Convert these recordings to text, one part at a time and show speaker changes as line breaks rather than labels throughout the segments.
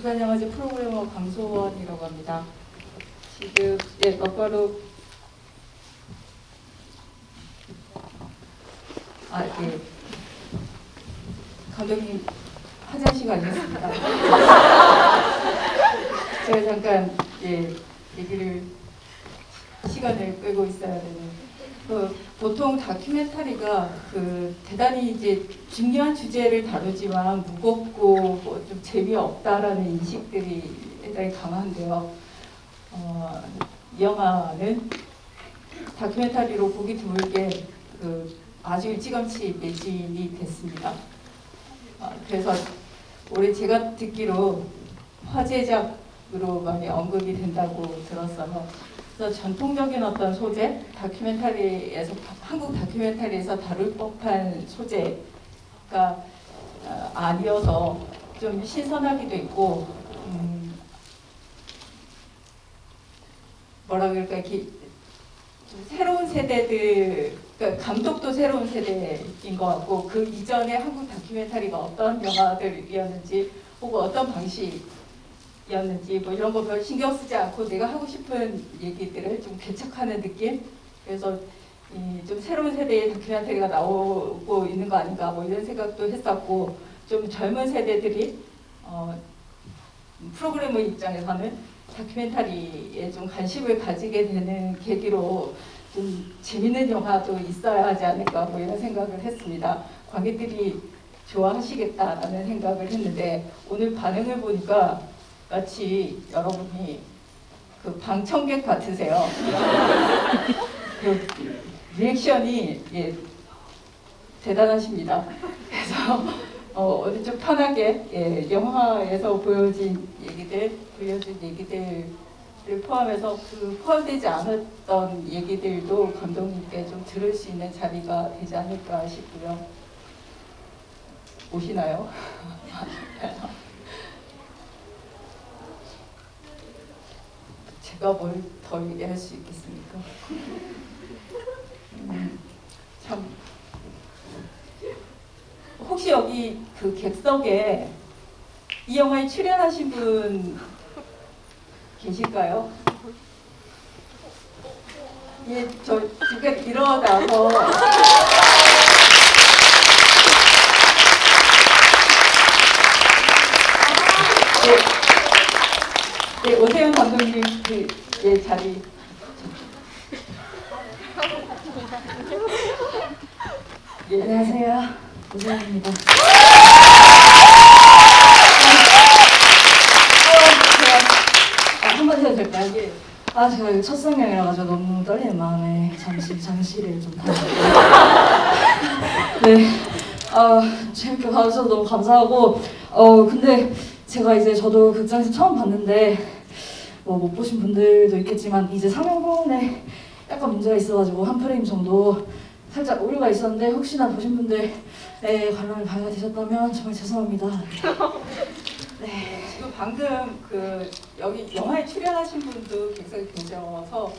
부산영화제 프로그래머 강소원이라고 합니다. 지금 막바로 감독님 화장실 아니었습니다. 제가 잠깐 얘기를 시간을 끌고 있어야 되는. 보통 다큐멘터리가 대단히 이제 중요한 주제를 다루지만 무겁고 좀 재미없다라는 인식들이 대단히 강한데요. 이 영화는 다큐멘터리로 보기 드물게 아주 일찌감치 매진이 됐습니다. 그래서 올해 제가 듣기로 화제작으로 많이 언급이 된다고 들었어요. 그래서 전통적인 어떤 소재, 다큐멘터리에서 한국 다큐멘터리에서 다룰 법한 소재가 아니어서 좀 신선하기도 있고, 뭐라 그럴까, 새로운 세대들, 그러니까 감독도 새로운 세대인 것 같고, 그 이전에 한국 다큐멘터리가 어떤 영화들이었는지 혹은 어떤 방식이었는지 뭐 이런 거 별 신경 쓰지 않고 내가 하고 싶은 얘기들을 좀 개척하는 느낌. 그래서 좀 새로운 세대의 다큐멘터리가 나오고 있는 거 아닌가 뭐 이런 생각도 했었고, 좀 젊은 세대들이 프로그래머 입장에서는 다큐멘터리에 좀 관심을 가지게 되는 계기로 좀 재밌는 영화도 있어야 하지 않을까 뭐 이런 생각을 했습니다. 관객들이 좋아하시겠다라는 생각을 했는데, 오늘 반응을 보니까 마치 여러분이 방청객 같으세요. 리액션이 대단하십니다. 그래서 어느 쪽 편하게 영화에서 보여준 얘기들을 포함해서 포함되지 않았던 얘기들도 감독님께 좀 들을 수 있는 자리가 되지 않을까 싶고요. 오시나요? 제가 뭘 더 얘기할 수 있겠습니까? 참, 혹시 여기 객석에 이 영화에 출연하신 분 계실까요? 저 지금 일어나서 오세훈 감독님 자리.
안녕하세요, 오세훈입니다. 한마디 해도 될까요? 제가 이거 첫 상영이라 가지고 너무 떨리는 마음에 잠시를 좀 가지고. 네, 재밌게 봐주셔서 너무 감사하고, 근데 제가 저도 극장에서 처음 봤는데, 못 보신 분들도 있겠지만 이제 상영 부분에 약간 문제가 있어가지고 한 프레임 정도 살짝 오류가 있었는데, 혹시나 보신 분들의 관람을 방해가 되셨다면 정말 죄송합니다.
네. 지금 방금 여기 영화에 출연하신 분도 객석에 계셔서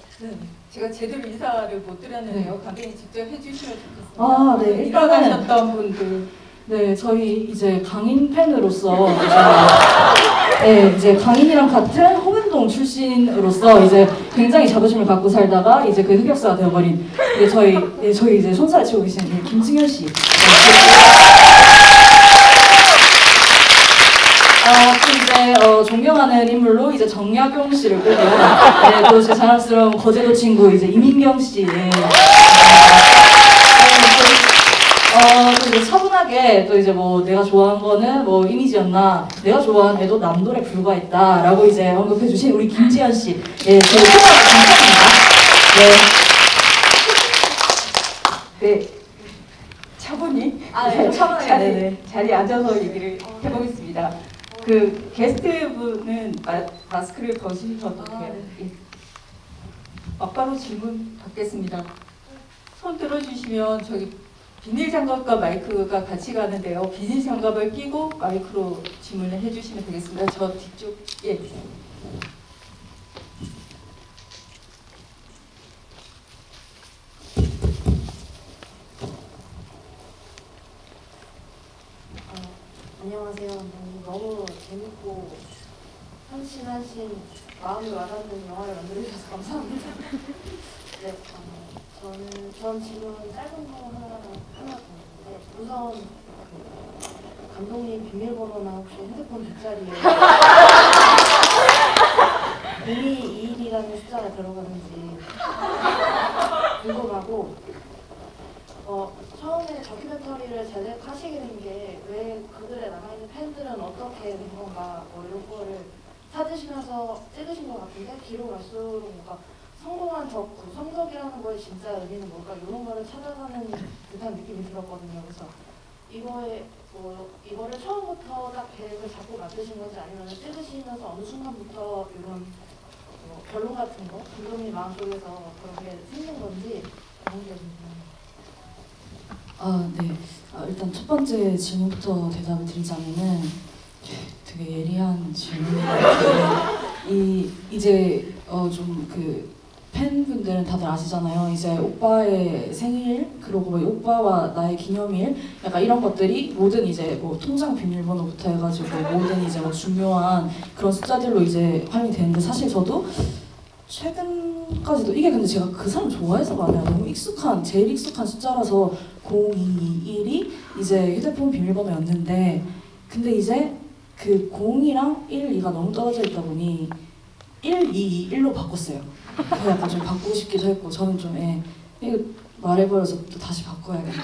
제가 제대로 인사를 못 드렸는데요. 감독님 직접 해주시면 좋겠습니다.
네.
일어나셨던 분들.
네, 저희 강인 팬으로서 이제 강인이랑 같은 홍은동 출신으로서 굉장히 자부심을 갖고 살다가 그 흑역사가 되어버린 저희 손살을 치고 계신 김승현 씨. 존경하는 인물로 정약용 씨를 보고요. 또 제 자랑스러운 거제도 친구 이민경 씨. 또 차분하게 내가 좋아하는 거는 이미지였나, 내가 좋아하는 애도 남돌에 불과했다라고 언급해주신 우리 김지현 씨. 저희 초등학교 동창입니다.
네. 차분히?
차분하게
자리에 앉아서 얘기를 해보겠습니다. 게스트분은 마스크를 벗으셔도 돼요. 막바로 질문 받겠습니다. 손 들어주시면 저기 비닐 장갑과 마이크가 같이 가는데요. 비닐 장갑을 끼고 마이크로 질문을 해주시면 되겠습니다. 저 뒤쪽.
안녕하세요. 너무 재밌고
한신 마음이 와닿는 영화를 만들어주셔서 감사합니다. 네, 전 지금 짧은 거 하나 더 있는데 우선 감독님 비밀번호나 혹시 핸드폰 뒷자리에 0221이라는 숫자가 들어가는지 궁금하고 처음에 다큐멘터리를 제작하시게 된 게 왜 그들의 남아있는 팬들은 어떻게 된 건가 이런 거를 찾으시면서 찍으신 것 같은데 뒤로 갈수록 뭔가 성공한 덕후, 성덕이라는 거에 진짜 의미는 뭘까 이런 거를 찾아가는 듯한 느낌이 들었거든요. 그래서 이거를 처음부터 딱 계획을 잡고 만드신 건지 아니면 찍으시면서 어느 순간부터 이런 결론 같은 거, 감독님 마음속에서 그런 게 생긴 건지 그런 게 궁금해요.
네. 일단 첫 번째 질문부터 대답을 드리자면은 되게 예리한 질문인데 이제 좀 그 팬분들은 다들 아시잖아요. 이제 오빠의 생일 그리고 뭐 오빠와 나의 기념일 약간 이런 것들이 모든 이제 뭐 통장 비밀번호부터 해가지고 모든 이제 뭐 중요한 그런 숫자들로 이제 활용이 되는데 사실 저도 최근까지도 이게 근데 제가 그 사람 좋아해서가 아니라 너무 제일 익숙한 숫자라서 0221이 이제 휴대폰 비밀번호였는데 근데 이제 그 0이랑 1, 2가 너무 떨어져 있다 보니 1, 2, 1로 바꿨어요. 그래서 약간 좀 바꾸고 싶기도 했고 저는 좀 이거 말해버려서 또 다시 바꿔야겠네요.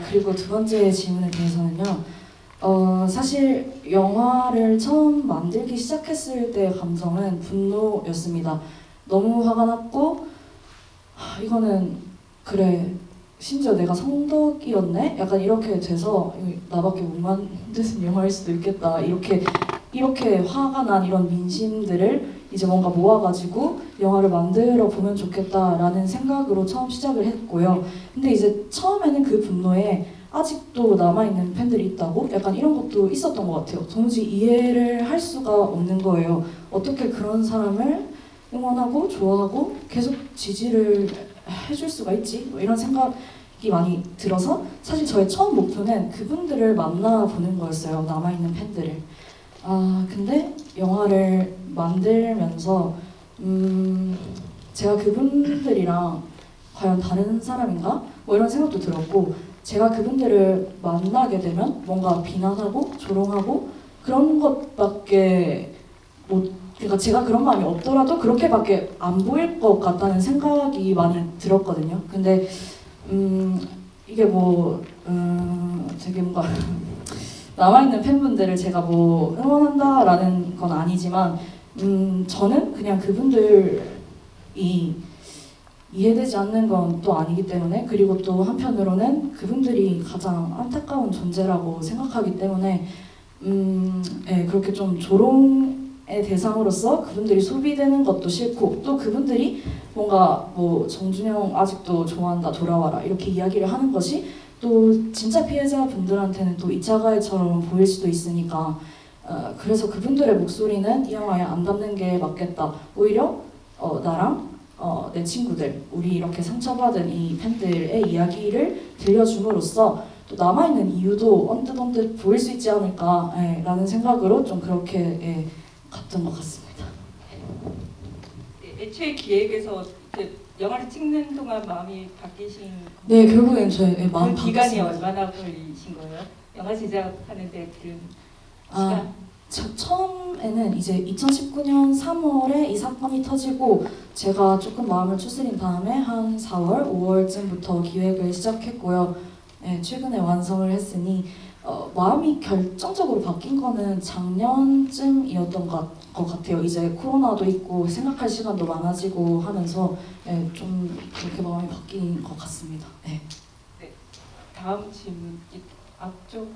그리고 두 번째 질문에 대해서는요. 사실 영화를 처음 만들기 시작했을 때의 감정은 분노였습니다. 너무 화가 났고 이거는 그래 심지어 내가 성덕이었네? 약간 이렇게 돼서 나밖에 못 만드는 영화일 수도 있겠다 이렇게 화가 난 이런 민심들을 이제 뭔가 모아가지고 영화를 만들어 보면 좋겠다라는 생각으로 처음 시작을 했고요. 근데 이제 처음에는 그 분노에 아직도 남아있는 팬들이 있다고? 약간 이런 것도 있었던 것 같아요. 도무지 이해를 할 수가 없는 거예요. 어떻게 그런 사람을 응원하고 좋아하고 계속 지지를 해줄 수가 있지? 뭐 이런 생각이 많이 들어서 사실 저의 처음 목표는 그분들을 만나보는 거였어요. 남아있는 팬들을. 근데 영화를 만들면서 제가 그분들이랑 과연 다른 사람인가? 뭐 이런 생각도 들었고 제가 그분들을 만나게 되면 뭔가 비난하고 조롱하고 그런 것밖에 그러니까 제가 그런 마음이 없더라도 그렇게밖에 안 보일 것 같다는 생각이 많이 들었거든요. 근데 이게 되게 뭔가 남아있는 팬분들을 제가 뭐 응원한다라는 건 아니지만 저는 그냥 그분들이 이해되지 않는 건 또 아니기 때문에 그리고 또 한편으로는 그분들이 가장 안타까운 존재라고 생각하기 때문에 그렇게 좀 조롱의 대상으로서 그분들이 소비되는 것도 싫고 또 그분들이 뭔가 뭐 정준영 아직도 좋아한다 돌아와라 이렇게 이야기를 하는 것이 또 진짜 피해자분들한테는 또 2차 가해처럼 보일 수도 있으니까 그래서 그분들의 목소리는 이 영화에 안 담는 게 맞겠다. 오히려 나랑 내 친구들, 우리 이렇게 상처받은 이 팬들의 이야기를 들려줌으로써 또 남아있는 이유도 언뜻 보일 수 있지 않을까 라는 생각으로 좀 그렇게 갔던 것 같습니다.
애초에 기획에서 영화를 찍는 동안 마음이 바뀌신
네, 결국엔 저의 마음
그 기간이
바뀌었습니다.
얼마나 걸리신 거예요? 영화 제작하는데 그 시간?
처음에는 이제 2019년 3월에 이 사건이 터지고 제가 조금 마음을 추스린 다음에 한 4월, 5월쯤부터 기획을 시작했고요. 최근에 완성을 했으니 마음이 결정적으로 바뀐 거는 작년쯤이었던 것 같아요. 이제 코로나도 있고 생각할 시간도 많아지고 하면서 좀 그렇게 마음이 바뀐 것 같습니다. 네.
다음 질문 앞쪽.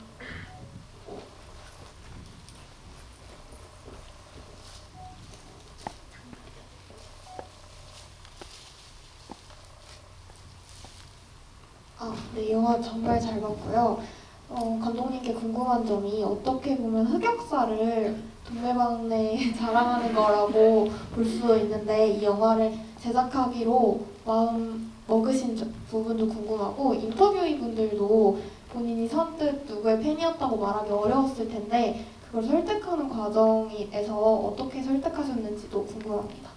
네, 영화 정말 잘 봤고요. 감독님께 궁금한 점이 어떻게 보면 흑역사를 동네방네 자랑하는 거라고 볼 수도 있는데 이 영화를 제작하기로 마음 먹으신 부분도 궁금하고 인터뷰인 분들도 본인이 선뜻 누구의 팬이었다고 말하기 어려웠을 텐데 그걸 설득하는 과정에서 어떻게 설득하셨는지도 궁금합니다.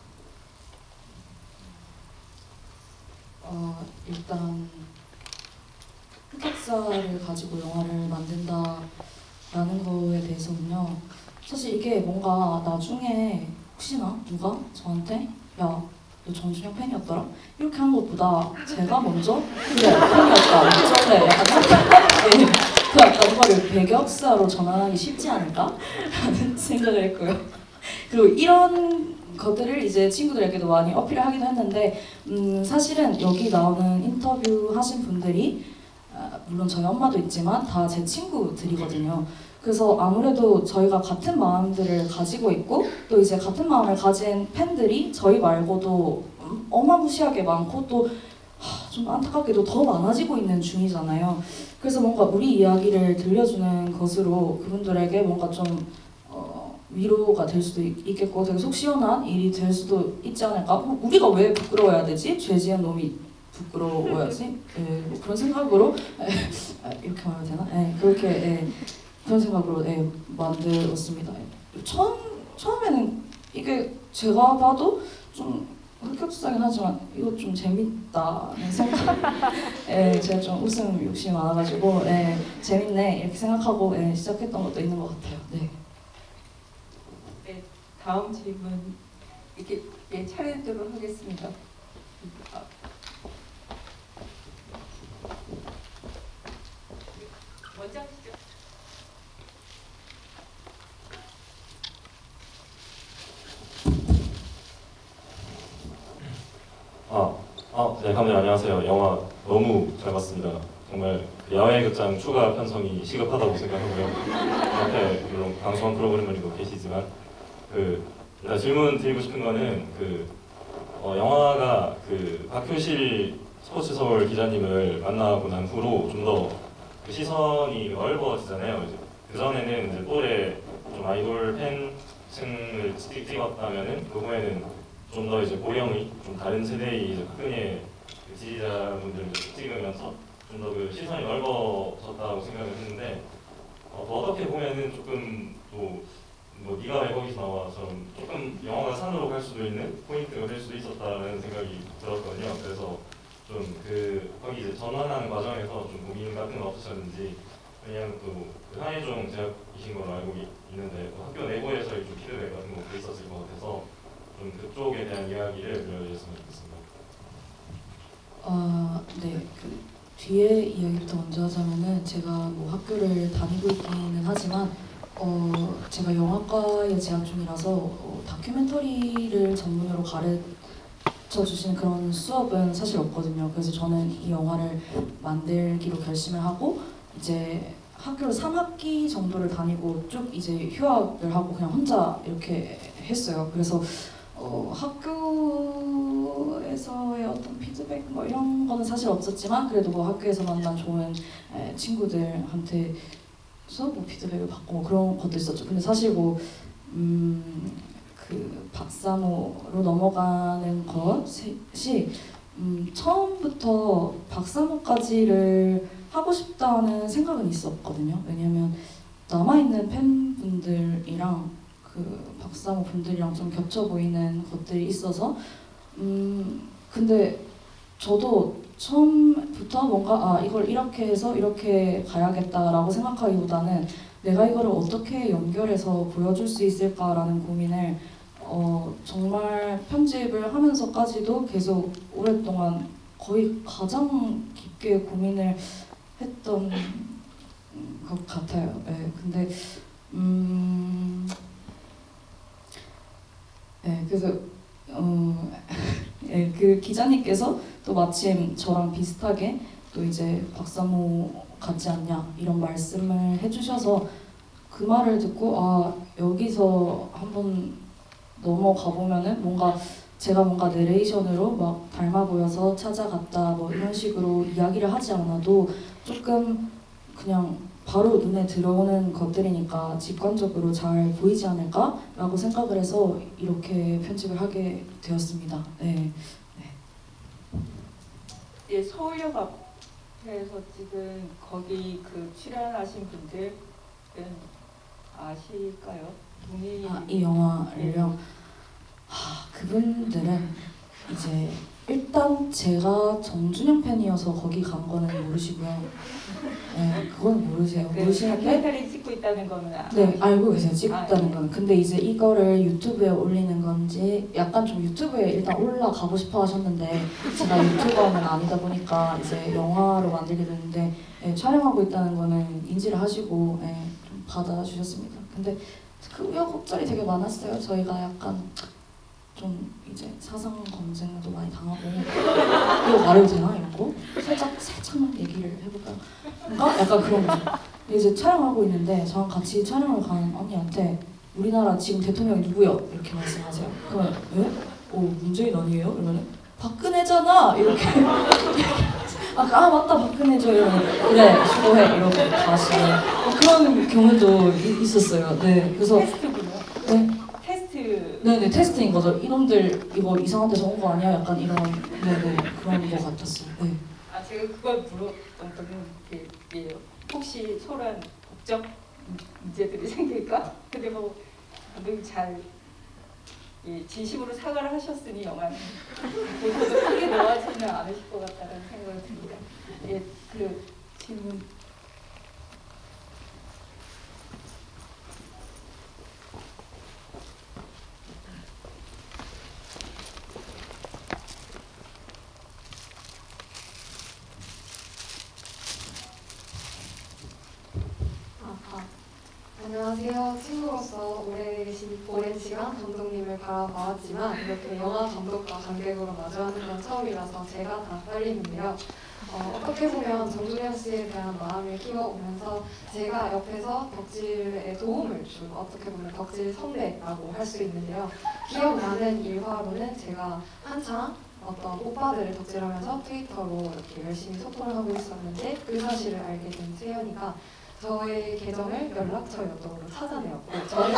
일단 흑역사를 가지고 영화를 만든다라는 거에 대해서는요. 사실 이게 뭔가 나중에 혹시나 누가 저한테 야, 너 정준영 팬이었더라? 이렇게 한 것보다 제가 먼저 그래 팬이었다 어쩔래 약간 그 약간 거를 배격사로 전환하기 쉽지 않을까? 라는 생각을 했고요. 그리고 이런 것들을 이제 친구들에게도 많이 어필을 하기도 했는데 사실은 여기 나오는 인터뷰 하신 분들이 물론 저희 엄마도 있지만 다 제 친구들이거든요. 그래서 아무래도 저희가 같은 마음들을 가지고 있고 또 이제 같은 마음을 가진 팬들이 저희 말고도 어마무시하게 많고 또 좀 안타깝게도 더 많아지고 있는 중이잖아요. 그래서 뭔가 우리 이야기를 들려주는 것으로 그분들에게 뭔가 좀 위로가 될 수도 있겠고 되게 속 시원한 일이 될 수도 있지 않을까? 우리가 왜 부끄러워야 되지? 죄 지은 놈이 부끄러워야지? 뭐 그런 생각으로 이렇게 말해도 되나? 그렇게 그런 생각으로 만들었습니다. 처음에는 이게 제가 봐도 좀 흑역사긴 하지만 이거 좀 재밌다는 생각. 제가 좀 웃음 욕심이 많아가지고 재밌네 이렇게 생각하고 시작했던 것도 있는 것 같아요. 네.
네, 다음 질문 이렇게 차례대로 하겠습니다. 먼저 하시죠.
네, 감독님 안녕하세요. 영화 너무 잘 봤습니다. 정말 그 야외 극장 추가 편성이 시급하다고 생각하고요. 앞에 물론 방송한 프로그래머님도 계시지만 일단 질문 드리고 싶은 거는 영화가 박효실 스포츠 서울 기자님을 만나고 난 후로 좀 더 시선이 넓어지잖아요. 그 전에는 이제 또래 좀 아이돌 팬층을 찍었다면은 그 후에는 좀 더 이제 고령의 좀 다른 세대의 이제 박근혜 지지자분들을 찍으면서 좀 더 시선이 넓어졌다고 생각을 했는데 더 어떻게 보면은 조금 또 뭐 네가 왜 거기서 나와처럼 조금 영화가 산으로 갈 수도 있는 포인트가 될 수도 있었다는 생각이 들었거든요. 그래서 좀 거기 이제 전환하는 과정에서 좀 고민 같은 거 없으셨는지 왜냐하면 또 한예종 제작이신 걸로 알고 있는데 학교 내부에서의 좀 피드백 같은 것도 있었을 것 같아서 좀 그쪽에 대한 이야기를 들려주셨으면 좋겠습니다.
네. 뒤에 이야기부터 먼저 하자면은 제가 뭐 학교를 다니고 있기는 하지만 제가 영화과에 재학 중이라서 다큐멘터리를 전문으로 가르쳐 주시는 그런 수업은 사실 없거든요. 그래서 저는 이 영화를 만들기로 결심을 하고 이제 학교를 3학기 정도를 다니고 쭉 이제 휴학을 하고 그냥 혼자 이렇게 했어요. 그래서 학교에서의 어떤 피드백 뭐 이런 거는 사실 없었지만 그래도 뭐 학교에서 만난 좋은 친구들한테서 뭐 피드백을 받고 뭐 그런 것도 있었죠. 근데 사실 박사모로 넘어가는 것이 처음부터 박사모까지를 하고 싶다는 생각은 있었거든요. 왜냐면 남아있는 팬분들이랑 박사모 분들이랑 좀 겹쳐 보이는 것들이 있어서 근데 저도 처음부터 뭔가 이걸 이렇게 해서 이렇게 가야겠다라고 생각하기보다는 내가 이거를 어떻게 연결해서 보여줄 수 있을까라는 고민을 정말 편집을 하면서까지도 계속 오랫동안 거의 가장 깊게 고민을 했던 것 같아요. 근데 그래서 그 기자님께서 또 마침 저랑 비슷하게 또 이제 박사모 같지 않냐 이런 말씀을 해주셔서 그 말을 듣고 여기서 한번 넘어가 보면은 제가 뭔가 내레이션으로 막 닮아 보여서 찾아갔다 뭐 이런 식으로 이야기를 하지 않아도 조금 그냥 바로 눈에 들어오는 것들이니까 직관적으로 잘 보이지 않을까라고 생각을 해서 이렇게 편집을 하게 되었습니다.
서울역 앞에서 지금 거기 출연하신 분들은 아실까요? 본인이
이 영화를요. 그분들은 이제 일단 제가 정준영 팬이어서 거기 간 거는 모르시고요. 네, 그건 모르세요. 모르시는데
다큐멘터리 찍고 있다는 거는
네, 알고 계세요. 찍었다는
네.
건. 근데 이제 이거를 유튜브에 올리는 건지 약간 좀 유튜브에 일단 올라가고 싶어 하셨는데 제가 유튜버는 아니다 보니까 이제 영화로 만들게 됐는데 예, 촬영하고 있다는 거는 인지를 하시고 예, 좀 받아주셨습니다. 근데 그 우여곡절이 되게 많았어요. 저희가 약간 좀 이제 사상 검증도 많이 당하고 이거 말해도 되나 이런 거? 살짝만 얘기를 해볼까요? 뭔가 약간 그런 거죠. 이제 촬영하고 있는데 저랑 같이 촬영을 간 언니한테 우리나라 지금 대통령이 누구요? 이렇게 말씀하세요. 그러면 왜? 문재인 아니에요? 이러면 박근혜잖아! 이렇게 아 맞다 박근혜죠 이러면 그래 수고해 이러고 가시는 그런 경우도 있었어요. 네 그래서
테스트군요.
네.
테스트.
네네 테스트인 거죠. 이놈들 이거 이상한 데서 온 거 아니야? 약간 이런 네네 그런 거 같았어요. 네.
제가 그걸 물었던 거는 이게요. 혹시 소란 법적 문제들이 생길까? 근데 뭐 감독이 잘 진심으로 사과를 하셨으니 영화는 저도 크게 놓아지는 않으실 것 같다는 생각이 듭니다. 그 질문.
안녕하세요. 친구로서 오랜 시간 감독님을 바라봐왔지만 이렇게 영화 감독과 관객으로 마주하는 건 처음이라서 제가 다 떨리는데요. 어떻게 보면 정준영 씨에 대한 마음을 키워오면서 제가 옆에서 덕질에 도움을 준 어떻게 보면 덕질 선배라고 할 수 있는데요. 기억나는 일화로는 제가 한창 어떤 오빠들을 덕질하면서 트위터로 이렇게 열심히 소통을 하고 있었는데 그 사실을 알게 된 세연이가 저의 계정을 연락처 요청으로 찾아내었고 저는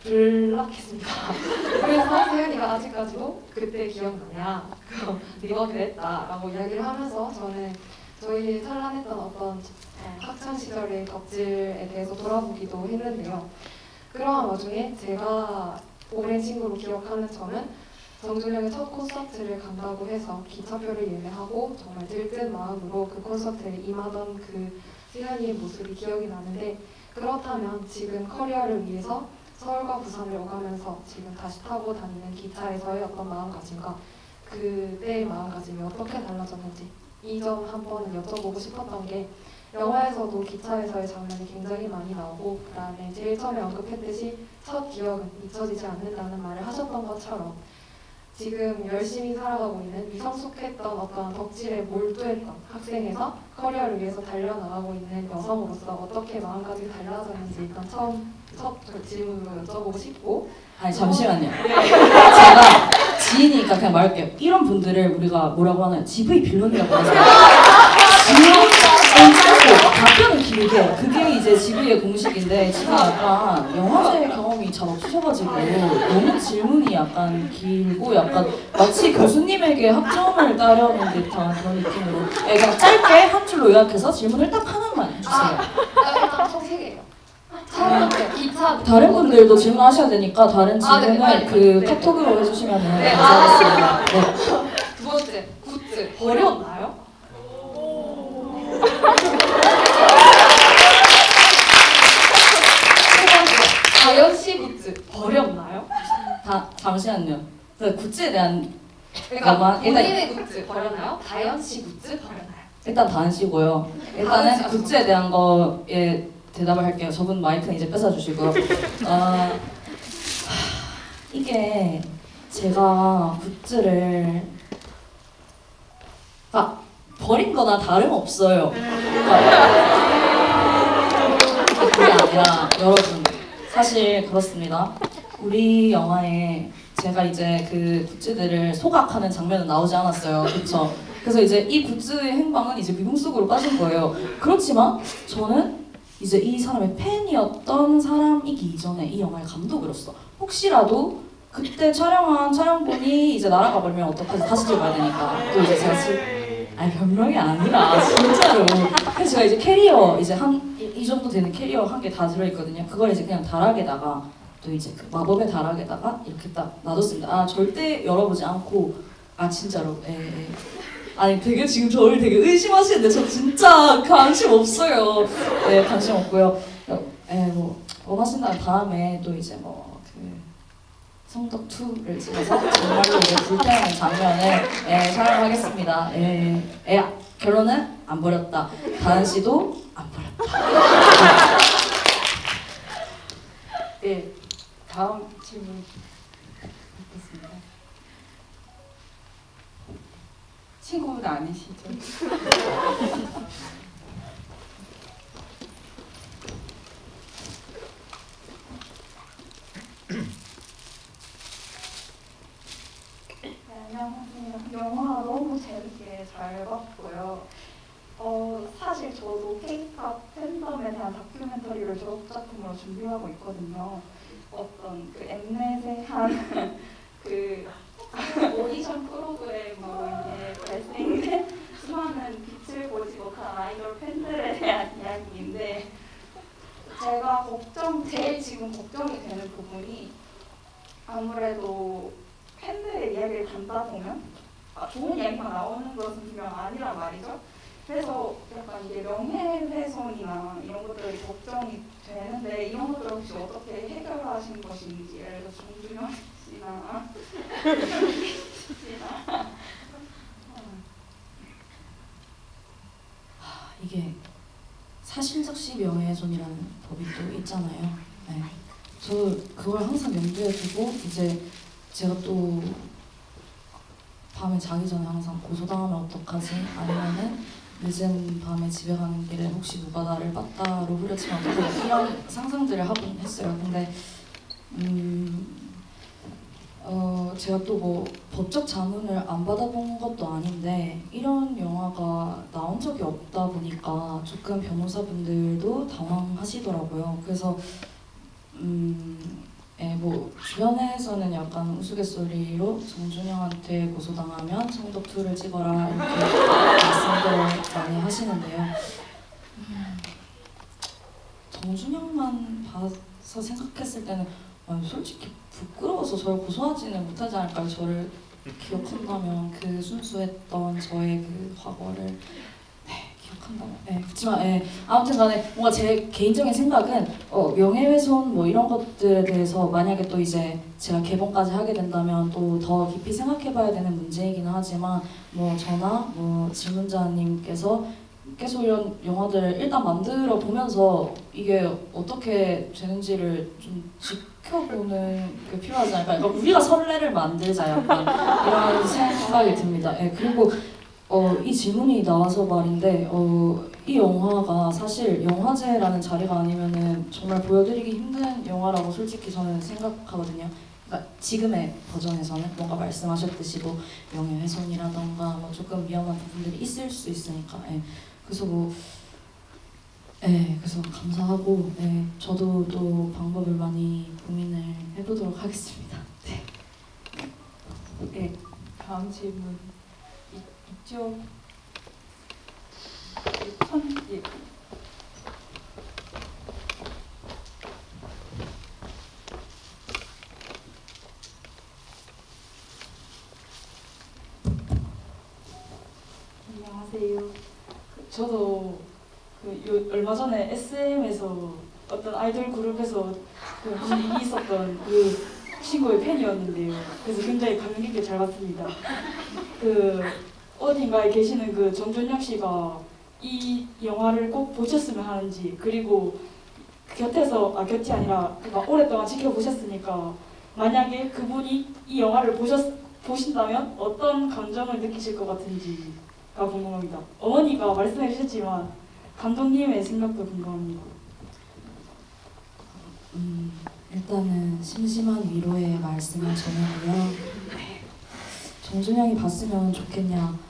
그를 블락했습니다. 그래서 세연이가 아직까지도 그때 기억나냐? 네가 그랬다라고 이야기를 하면서 저는 저희 찬란했던 어떤 학창 시절의 덕질에 대해서 돌아보기도 했는데요. 그러한 와중에 제가 오랜 친구로 기억하는 점은 정준영의 첫 콘서트를 간다고 해서 기차표를 예매하고 정말 들뜬 마음으로 그 콘서트에 임하던 그 세연이의 모습이 기억이 나는데 그렇다면 지금 커리어를 위해서 서울과 부산을 오가면서 지금 다시 타고 다니는 기차에서의 어떤 마음가짐과 그때의 마음가짐이 어떻게 달라졌는지 이 점 한번 여쭤보고 싶었던 게 영화에서도 기차에서의 장면이 굉장히 많이 나오고 그 다음에 제일 처음에 언급했듯이 첫 기억은 잊혀지지 않는다는 말을 하셨던 것처럼 지금 열심히 살아가고 있는 미성숙했던 어떤 덕질에 몰두했던 학생에서 커리어를 위해서 달려나가고 있는 여성으로서 어떻게 마음가짐이 달라졌는지 일단 첫 질문으로 여쭤보고 싶고
아니 잠시만요. 제가 지인이니까 그냥 말할게요. 이런 분들을 우리가 뭐라고 하나요? GV 빌런이라고 하잖아요. 답변은 길게. 그게 이제 GV의 공식인데 지금 약간 영화제 경험이 잘 없으셔가지고 너무 질문이 약간 길고 약간 마치 교수님에게 학점을 따려는 듯한 그런 느낌으로 그냥 짧게 한 줄로 요약해서 질문을 딱 하나만 주세요.
일단 총 3개예요. 첫 번째, 기차
다른 분들도 질문하셔야 되니까 다른 질문을
네.
그
네.
카톡으로 해주시면
네.
감사하겠습니다. 네.
두 번째, 굿즈 버렸나요? 세 번째, 다현씨 굿즈 버렸나요?
잠시만요. 그 굿즈에 대한
그러니까
잠깐만, 일단-
본인의 굿즈 버렸나요? 다현씨 굿즈 버렸나요?
일단 다 하시고요. 일단은
하시죠.
굿즈에 대한 거에 대답을 할게요. 저분 마이크는 이제 뺏어주시고요. 이게 제가 굿즈를 버린 거나 다름없어요. 그게 아니라 여러분 사실 그렇습니다. 우리 영화에 제가 이제 그 굿즈들을 소각하는 장면은 나오지 않았어요. 그렇죠? 그래서 이제 이 굿즈의 행방은 이제 미궁 속으로 빠진 거예요. 그렇지만 저는 이제 이 사람의 팬이었던 사람이기 이전에 이 영화의 감독으로서 혹시라도 그때 촬영한 촬영본이 이제 날아가 버리면 어떡하지? 다시 찍어야 되니까 또 이제 제가 아니 변명이 아니라 진짜로. 그래서 제가 이제 캐리어 이제 한 이 정도 되는 캐리어 한 개 다 들어있거든요. 그걸 이제 그냥 다락에다가 또 이제 그 마법의 다락에다가 이렇게 딱 놔뒀습니다. 아 절대 열어보지 않고 아 진짜로 아니 되게 지금 저를 되게 의심하시는데 저 진짜 관심 없어요. 네 관심 없고요. 뭐 원하신다면 다음에 또 이제 뭐 그 성덕 2를 찍어서 정말로 이제 불태우는 장면을 촬영하겠습니다. 결론은 안 버렸다. 다은 씨도 안 버렸다.
네, 다음 질문 있겠습니다. 친구분 아니시죠?
안녕하세요. 영화 너무 재밌게 잘 봤고요. 사실 저도 K-pop 팬덤에 대한 다큐멘터리를 졸업작품으로 준비하고 있거든요. 어떤 그 엠넷에 한 그 오디션 프로그램으로 이제 발생된 수많은 빛을 보지 못한 아이돌 팬들에 대한 이야기인데 제가 제일 지금 걱정이 되는 부분이 아무래도 팬들의 이야기를 듣다 보면 좋은 이야기만 나오는 것은 분명 아니란 말이죠. 그래서 약간 이게 명예훼손이나 이런 것들이 걱정이 되는데 이런 것들을 혹시 어떻게 해결하신 것인지, 예를 들어서 정준영 씨나
이게 사실적시 명예훼손이라는 법이 또 있잖아요. 네. 저 그걸 항상 염두에 두고 이제 제가 또 밤에 자기 전에 항상 고소당하면 어떡하지? 아니면은 늦은 밤에 집에 가는 길에 혹시 누가 나를 봤다로 후려치면 어떡하지? 이런 상상들을 하곤 했어요. 근데 제가 또 뭐 법적 자문을 안 받아본 것도 아닌데 이런 영화가 나온 적이 없다 보니까 조금 변호사분들도 당황하시더라고요. 그래서 뭐 주변에서는 약간 우스갯소리로 정준영한테 고소당하면 성덕2를 찍어라 이렇게 말씀들을 많이 하시는데요. 정준영만 봐서 생각했을 때는 솔직히 부끄러워서 저를 고소하지는 못하지 않을까요? 저를 기억한다면 그 순수했던 저의 그 과거를 기억한다면 그렇지만 아무튼간에 뭔가 제 개인적인 생각은 명예훼손 뭐 이런 것들에 대해서 만약에 또 이제 제가 개봉까지 하게 된다면 또 더 깊이 생각해봐야 되는 문제이기는 하지만 뭐 저나 뭐 질문자님께서 계속 이런 영화들을 일단 만들어 보면서 이게 어떻게 되는지를 좀 지켜보는 게 필요하지 않을까. 그러니까 우리가 선례를 만들자 약간 이런 생각이 듭니다. 그리고 이 질문이 나와서 말인데 이 영화가 사실 영화제라는 자리가 아니면은 정말 보여드리기 힘든 영화라고 솔직히 저는 생각하거든요. 그러니까 지금의 버전에서는 뭔가 말씀하셨듯이 뭐 명예훼손이라던가 뭐 조금 위험한 부분들이 있을 수 있으니까 그래서 그래서 감사하고 저도 또 방법을 많이 고민을 해보도록 하겠습니다.
다음 질문 이쪽
안녕하세요. 저도 얼마 전에 SM에서 어떤 아이돌 그룹에서 무슨 일이 있었던 그 친구의 팬이었는데요. 그래서 굉장히 감명 깊게 잘 봤습니다. 어딘가에 계시는 그 정준영 씨가 이 영화를 꼭 보셨으면 하는지, 그리고 곁이 아니라 오랫동안 지켜보셨으니까 만약에 그분이 이 영화를 보신다면 어떤 감정을 느끼실 것 같은지가 궁금합니다. 어머니가 말씀해 주셨지만 감독님의 생각도 궁금합니다.
일단은 심심한 위로의 말씀을 전하고요. 정준영이 봤으면 좋겠냐.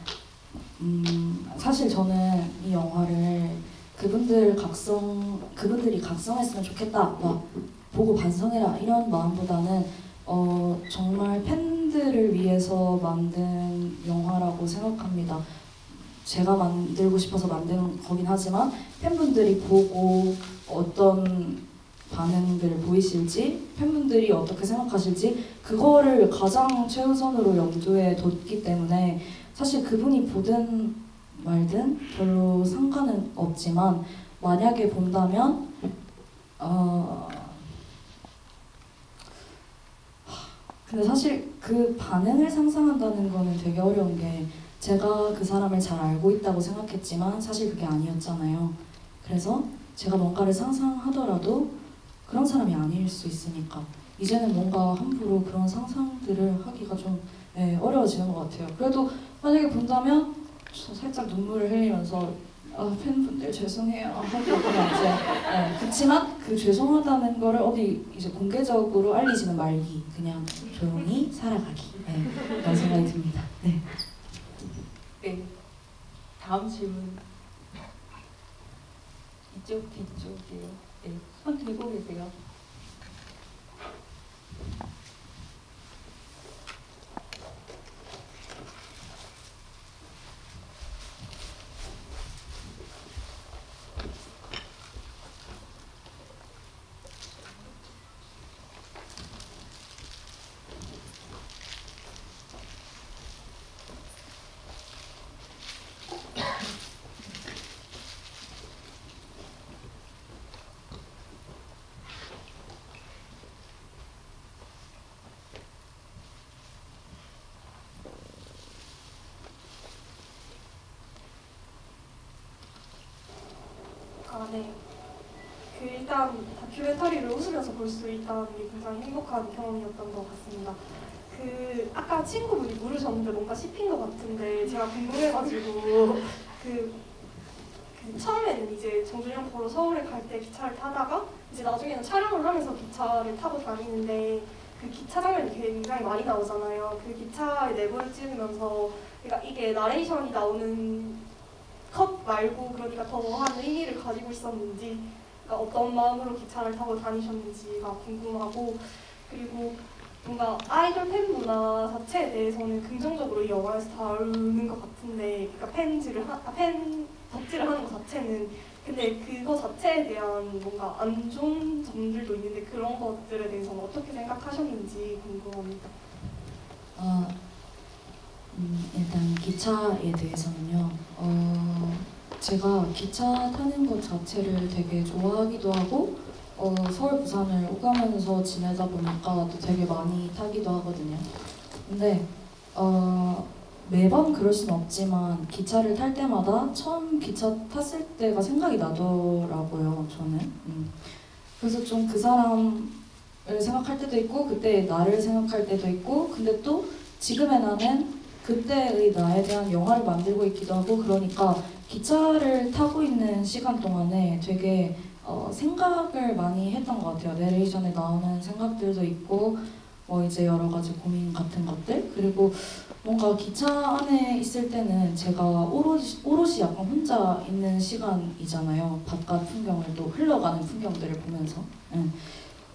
사실 저는 이 영화를 그분들이 각성했으면 좋겠다, 보고 반성해라 이런 마음보다는 정말 팬들을 위해서 만든 영화라고 생각합니다. 제가 만들고 싶어서 만든 거긴 하지만 팬분들이 보고 어떤 반응들을 보이실지, 팬분들이 어떻게 생각하실지 그거를 가장 최우선으로 염두에 뒀기 때문에 사실 그분이 보든 말든 별로 상관은 없지만 만약에 본다면 근데 사실 그 반응을 상상한다는 거는 되게 어려운 게 제가 그 사람을 잘 알고 있다고 생각했지만 사실 그게 아니었잖아요. 그래서 제가 뭔가를 상상하더라도 그런 사람이 아닐 수 있으니까 이제는 뭔가 함부로 그런 상상들을 하기가 좀 어려워지는 것 같아요. 그래도 만약에 본다면 저 살짝 눈물을 흘리면서 팬분들 죄송해요 하고 그냥 이제 그치만 그 죄송하다는 거를 어디 이제 공개적으로 알리지는 말기, 그냥 조용히 살아가기, 그런 생각이 듭니다. 네.
네. 다음 질문. 이쪽 뒤쪽이에요. 네. 손 들고 계세요.
네. 일단 다큐멘터리를 웃으면서 볼 수 있다는 게 굉장히 행복한 경험이었던 것 같습니다. 아까 친구분이 물으셨는데 뭔가 씹힌 것 같은데 제가 궁금해가지고 처음에는 이제 정준영 보러 서울에 갈 때 기차를 타다가 이제 나중에는 촬영을 하면서 기차를 타고 다니는데 그 기차 장면이 굉장히 많이 나오잖아요. 그 기차의 내부를 찍으면서 그러니까 이게 나레이션이 나오는 컷 말고 그러니까 더한 의미를 가지고 있었는지, 그러니까 어떤 마음으로 기차를 타고 다니셨는지가 궁금하고, 그리고 뭔가 아이돌 팬 문화 자체에 대해서는 긍정적으로 이 영화에서 다루는 것 같은데, 그러니까 팬 덕질을 하는 것 자체는, 근데 그거 자체에 대한 뭔가 안 좋은 점들도 있는데 그런 것들에 대해서는 어떻게 생각하셨는지 궁금합니다.
일단 기차에 대해서는요. 제가 기차 타는 것 자체를 되게 좋아하기도 하고 서울, 부산을 오가면서 지내다 보니까 또 되게 많이 타기도 하거든요. 근데 매번 그럴 순 없지만 기차를 탈 때마다 처음 기차 탔을 때가 생각이 나더라고요, 저는. 그래서 좀 그 사람을 생각할 때도 있고 그때 나를 생각할 때도 있고, 근데 또 지금의 나는 그때의 나에 대한 영화를 만들고 있기도 하고, 그러니까 기차를 타고 있는 시간 동안에 되게 생각을 많이 했던 것 같아요. 내레이션에 나오는 생각들도 있고 뭐 이제 여러 가지 고민 같은 것들, 그리고 뭔가 기차 안에 있을 때는 제가 오롯이 약간 혼자 있는 시간이잖아요. 바깥 풍경을 또 흘러가는 풍경들을 보면서.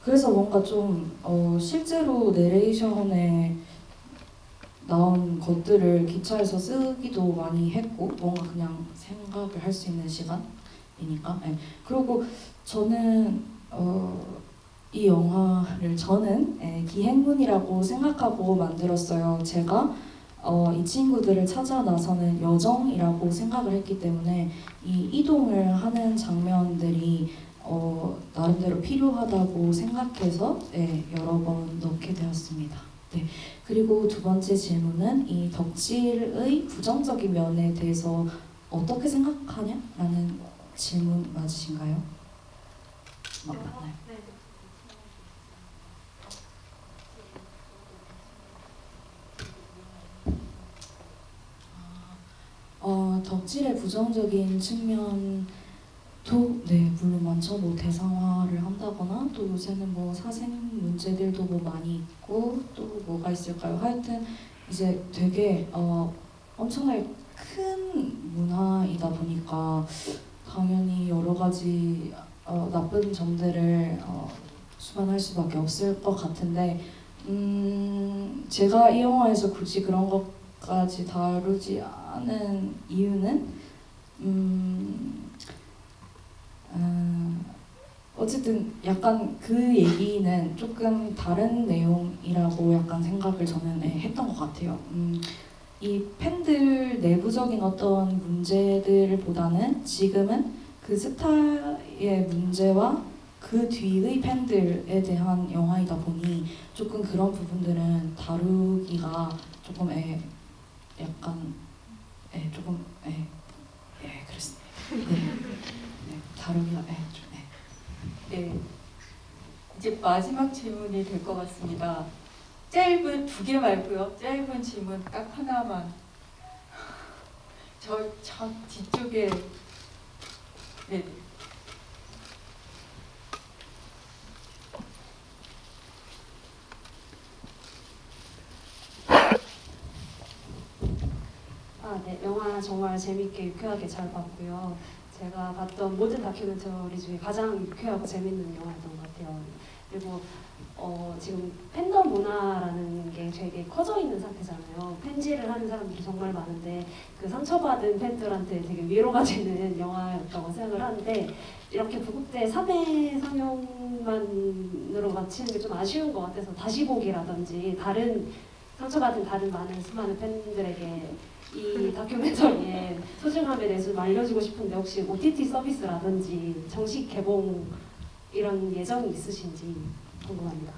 그래서 뭔가 좀 실제로 내레이션에 나온 것들을 기차에서 쓰기도 많이 했고, 뭔가 그냥 생각을 할 수 있는 시간이니까. 그리고 저는 이 영화를 기행문이라고 생각하고 만들었어요. 제가 이 친구들을 찾아 나서는 여정이라고 생각을 했기 때문에 이 이동을 하는 장면들이 나름대로 필요하다고 생각해서 여러 번 넣게 되었습니다. 네. 그리고 두 번째 질문은 이 덕질의 부정적인 면에 대해서 어떻게 생각하냐? 라는 질문 맞으신가요? 맞나요? 덕질의 부정적인 측면도 물론 많죠. 뭐 대상화를 한다거나 또 요새는 뭐 사생 문제들도 뭐 많이 있고 또 뭐가 있을까요? 하여튼 이제 되게 엄청나게 큰 문화이다 보니까 당연히 여러 가지 나쁜 점들을 수반할 수밖에 없을 것 같은데 제가 이 영화에서 굳이 그런 것까지 다루지 하는 이유는 어쨌든 약간 그 얘기는 조금 다른 내용이라고 약간 생각을 저는 했던 것 같아요. 이 팬들 내부적인 어떤 문제들보다는 지금은 그 스타의 문제와 그 뒤의 팬들에 대한 영화이다 보니 조금 그런 부분들은 다루기가 조금 약간 조금 그렇습니다. 네, 다루기가 좀
네, 이제 마지막 질문이 될 것 같습니다. 짧은 2개 말고요. 짧은 질문 딱 하나만. 저 뒤쪽에 네.
네, 영화 정말 재밌게 유쾌하게 잘 봤고요. 제가 봤던 모든 다큐멘터리 중에 가장 유쾌하고 재밌는 영화였던 것 같아요. 그리고 지금 팬덤 문화라는 게 되게 커져 있는 상태잖아요. 팬질을 하는 사람들이 정말 많은데 그 상처받은 팬들한테 되게 위로가 되는 영화였다고 생각을 하는데 이렇게 부국제 3회 상영만으로 마치는 게 좀 아쉬운 것 같아서 다시 보기라든지 상처받은 다른 수많은 팬들에게 이 다큐멘터리의 소중함에 대해서 좀 알려주고 싶은데 혹시 OTT 서비스라든지 정식 개봉 이런 예정이 있으신지 궁금합니다.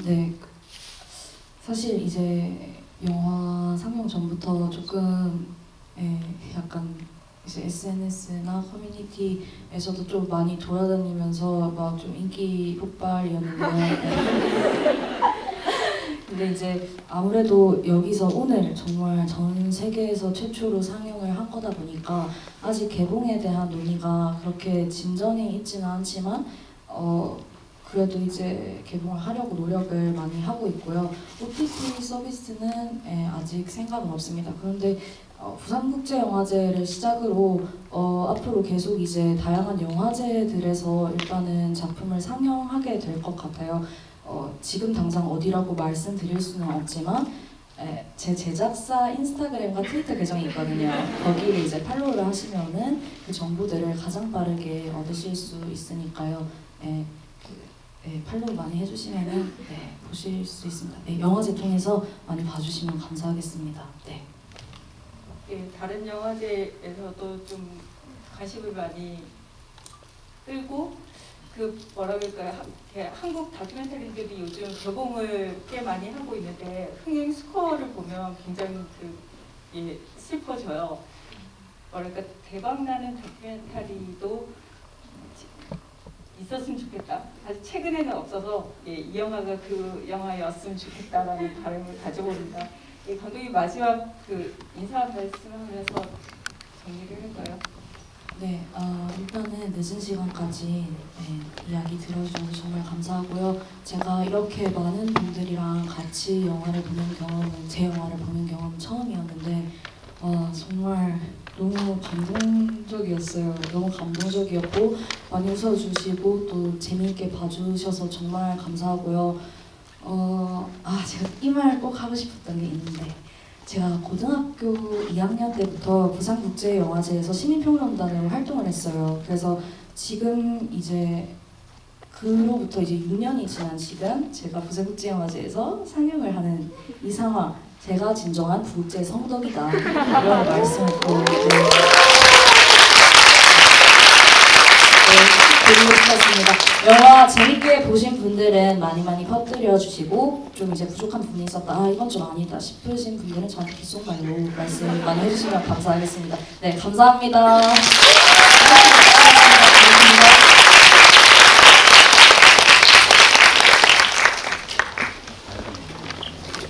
네. 사실 이제 영화 상영 전부터 조금 약간 이제 SNS나 커뮤니티에서도 좀 많이 돌아다니면서 막 좀 인기 폭발이었는데요. 근데 이제 아무래도 여기서 오늘 정말 전 세계에서 최초로 상영을 한 거다 보니까 아직 개봉에 대한 논의가 그렇게 진전이 있지는 않지만 그래도 이제 개봉을 하려고 노력을 많이 하고 있고요. OTT 서비스는 아직 생각은 없습니다. 그런데 부산국제영화제를 시작으로 앞으로 계속 이제 다양한 영화제들에서 일단은 작품을 상영하게 될 것 같아요. 지금 당장 어디라고 말씀드릴 수는 없지만 제 제작사 인스타그램과 트위터 계정이 있거든요. 거기를 이제 팔로우를 하시면은 그 정보들을 가장 빠르게 얻으실 수 있으니까요. 팔로우 많이 해주시면은 보실 수 있습니다. 영화제 통해서 많이 봐주시면 감사하겠습니다. 네.
다른 영화제에서도 좀 관심을 많이 끌고 뭐라 그럴까요? 한국 다큐멘터리들이 요즘 개봉을 꽤 많이 하고 있는데 흥행 스코어를 보면 굉장히 슬퍼져요. 뭐랄까 대박나는 다큐멘터리도 있었으면 좋겠다. 아직 최근에는 없어서 이 영화가 그 영화였으면 좋겠다라는 바람을 가져봅니다. 감독님 마지막 인사 말씀하면서 정리를 할까요?
네, 일단은 늦은 시간까지 이야기 들어주셔서 정말 감사하고요. 제가 이렇게 많은 분들이랑 같이 영화를 보는 경험은 제 영화를 보는 경험은 처음이었는데 정말 너무 감동적이었어요. 너무 감동적이었고 많이 웃어주시고 또 재미있게 봐주셔서 정말 감사하고요. 제가 이 말 꼭 하고 싶었던 게 있는데 제가 고등학교 2학년 때부터 부산국제영화제에서 시민평론단으로 활동을 했어요. 그래서 지금 이제 그로부터 이제 6년이 지난 지금 제가 부산국제영화제에서 상영을 하는 이 상황, 제가 진정한 부국제 성덕이다 이런 말씀을 또 드리고 싶었습니다. 영화 재밌게 보신 분들은 많이 퍼뜨려 주시고 좀 이제 부족한 부분이 있었다, 이건 좀 아니다 싶으신 분들은 저한테 귓속말로 말씀 많이 해주시면 감사하겠습니다. 네, 감사합니다.